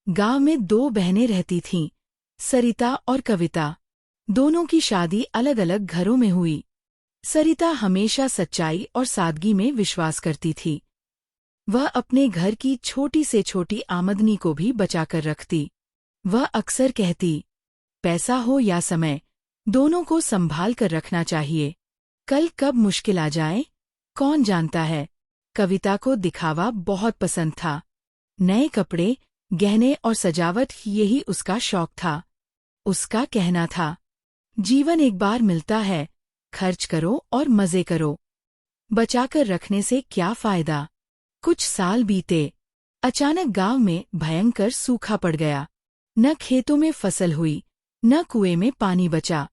गांव में दो बहनें रहती थीं, सरिता और कविता। दोनों की शादी अलग अलग घरों में हुई। सरिता हमेशा सच्चाई और सादगी में विश्वास करती थी। वह अपने घर की छोटी से छोटी आमदनी को भी बचाकर रखती। वह अक्सर कहती, पैसा हो या समय, दोनों को संभाल कर रखना चाहिए। कल कब मुश्किल आ जाए, कौन जानता है। कविता को दिखावा बहुत पसंद था। नए कपड़े, गहने और सजावट, यही उसका शौक था। उसका कहना था, जीवन एक बार मिलता है, खर्च करो और मजे करो। बचाकर रखने से क्या फायदा। कुछ साल बीते। अचानक गांव में भयंकर सूखा पड़ गया। न खेतों में फसल हुई, न कुएं में पानी बचा।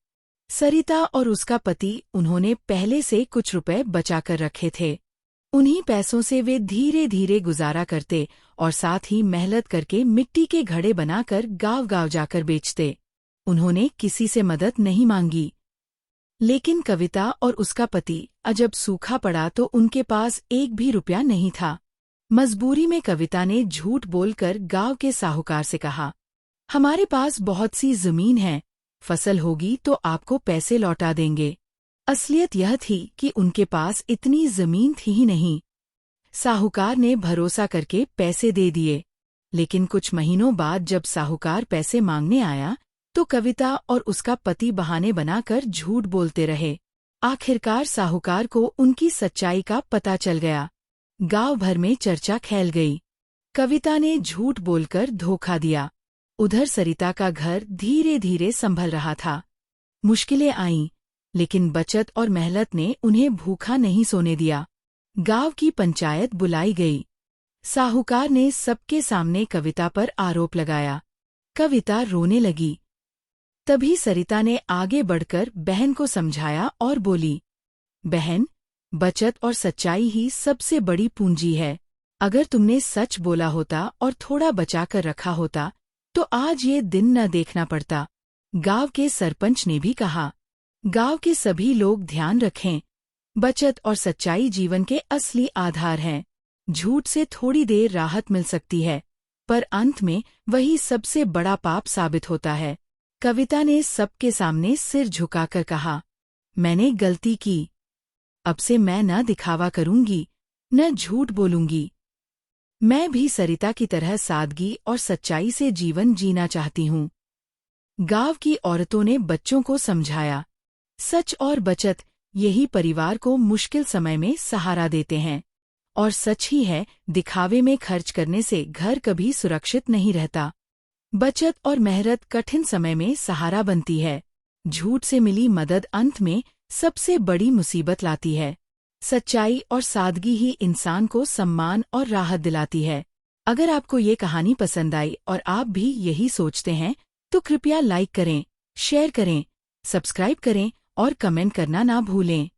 सरिता और उसका पति, उन्होंने पहले से कुछ रुपए बचाकर रखे थे। उन्हीं पैसों से वे धीरे धीरे गुजारा करते और साथ ही मेहनत करके मिट्टी के घड़े बनाकर गांव गांव जाकर बेचते। उन्होंने किसी से मदद नहीं मांगी। लेकिन कविता और उसका पति, जब सूखा पड़ा तो उनके पास एक भी रुपया नहीं था। मजबूरी में कविता ने झूठ बोलकर गांव के साहूकार से कहा, हमारे पास बहुत सी जमीन है, फसल होगी तो आपको पैसे लौटा देंगे। असलियत यह थी कि उनके पास इतनी जमीन थी ही नहीं। साहूकार ने भरोसा करके पैसे दे दिए। लेकिन कुछ महीनों बाद जब साहूकार पैसे मांगने आया तो कविता और उसका पति बहाने बनाकर झूठ बोलते रहे। आखिरकार साहूकार को उनकी सच्चाई का पता चल गया। गांव भर में चर्चा फैल गई। कविता ने झूठ बोलकर धोखा दिया। उधर सरिता का घर धीरे धीरे संभल रहा था। मुश्किलें आईं, लेकिन बचत और मेहनत ने उन्हें भूखा नहीं सोने दिया। गांव की पंचायत बुलाई गई। साहूकार ने सबके सामने कविता पर आरोप लगाया। कविता रोने लगी। तभी सरिता ने आगे बढ़कर बहन को समझाया और बोली, बहन, बचत और सच्चाई ही सबसे बड़ी पूंजी है। अगर तुमने सच बोला होता और थोड़ा बचाकर रखा होता तो आज ये दिन न देखना पड़ता। गांव के सरपंच ने भी कहा, गांव के सभी लोग ध्यान रखें, बचत और सच्चाई जीवन के असली आधार हैं। झूठ से थोड़ी देर राहत मिल सकती है, पर अंत में वही सबसे बड़ा पाप साबित होता है। कविता ने सबके सामने सिर झुकाकर कहा, मैंने गलती की। अब से मैं न दिखावा करूंगी, न झूठ बोलूंगी। मैं भी सरिता की तरह सादगी और सच्चाई से जीवन जीना चाहती हूँ। गांव की औरतों ने बच्चों को समझाया, सच और बचत, यही परिवार को मुश्किल समय में सहारा देते हैं। और सच ही है, दिखावे में खर्च करने से घर कभी सुरक्षित नहीं रहता। बचत और मेहनत कठिन समय में सहारा बनती है। झूठ से मिली मदद अंत में सबसे बड़ी मुसीबत लाती है। सच्चाई और सादगी ही इंसान को सम्मान और राहत दिलाती है। अगर आपको ये कहानी पसंद आई और आप भी यही सोचते हैं तो कृपया लाइक करें, शेयर करें, सब्सक्राइब करें और कमेंट करना ना भूलें।